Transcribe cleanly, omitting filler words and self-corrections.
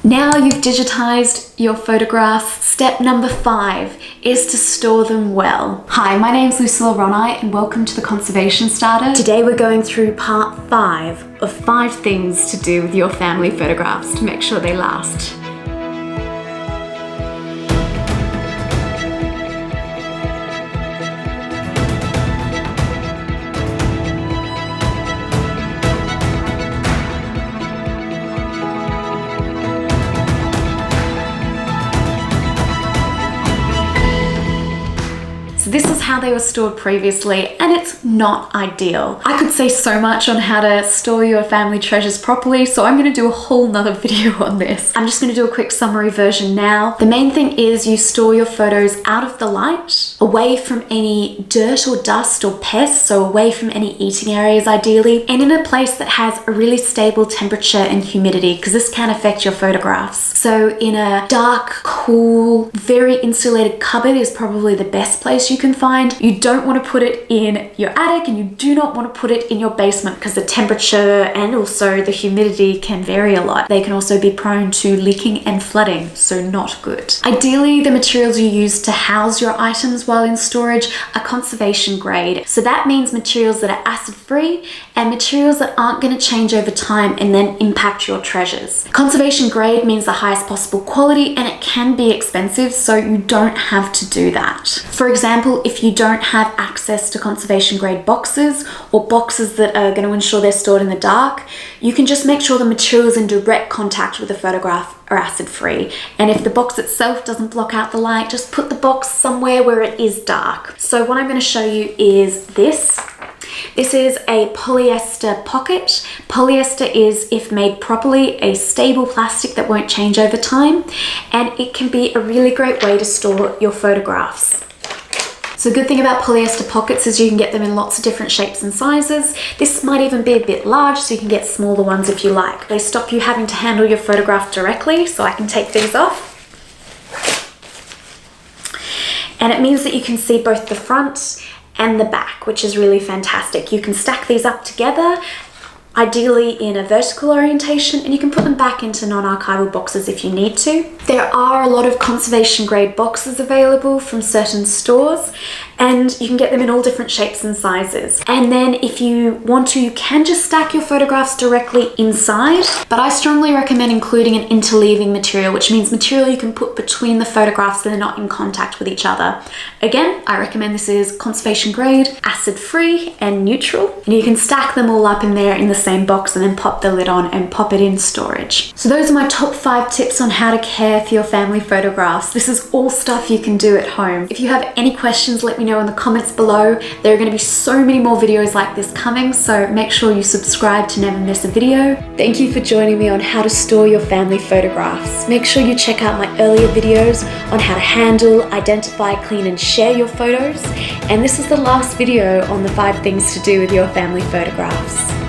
Now you've digitized your photographs, step number 5 is to store them well. Hi, my name's Lucilla Ronai and welcome to the Conservation Starter. Today we're going through part 5 of 5 things to do with your family photographs to make sure they last. This is how they were stored previously, and it's not ideal. I could say so much on how to store your family treasures properly, so I'm going to do a whole nother video on this. I'm just going to do a quick summary version now. The main thing is you store your photos out of the light, away from any dirt or dust or pests, so away from any eating areas ideally, and in a place that has a really stable temperature and humidity, because this can affect your photographs. So in a dark, cool, very insulated cupboard is probably the best place you can find. You don't want to put it in your attic, and you do not want to put it in your basement because the temperature and also the humidity can vary a lot. They can also be prone to leaking and flooding, so not good. Ideally, the materials you use to house your items while in storage are conservation grade. So that means materials that are acid free and materials that aren't going to change over time and then impact your treasures. Conservation grade means the highest possible quality, and it can be expensive, so you don't have to do that. For example, if you don't have access to conservation grade boxes or boxes that are going to ensure they're stored in the dark, you can just make sure the materials in direct contact with the photograph are acid free. And if the box itself doesn't block out the light, just put the box somewhere where it is dark. So what I'm going to show you is this. This is a polyester pocket. Polyester is, if made properly, a stable plastic that won't change over time, and it can be a really great way to store your photographs. So the good thing about polyester pockets is you can get them in lots of different shapes and sizes. This might even be a bit large, so you can get smaller ones if you like. They stop you having to handle your photograph directly, so I can take these off. And it means that you can see both the front and the back, which is really fantastic. You can stack these up together, ideally in a vertical orientation, and you can put them back into non-archival boxes if you need to. There are a lot of conservation grade boxes available from certain stores, and you can get them in all different shapes and sizes. And then if you want to, you can just stack your photographs directly inside, but I strongly recommend including an interleaving material, which means material you can put between the photographs so they're not in contact with each other. Again, I recommend this is conservation grade, acid free and neutral, and you can stack them all up in there in the same box and then pop the lid on and pop it in storage. So those are my top 5 tips on how to care for your family photographs. This is all stuff you can do at home. If you have any questions, let me know in the comments below. There are going to be so many more videos like this coming, so make sure you subscribe to never miss a video. Thank you for joining me on how to store your family photographs. Make sure you check out my earlier videos on how to handle, identify, clean and share your photos. And this is the last video on the 5 things to do with your family photographs.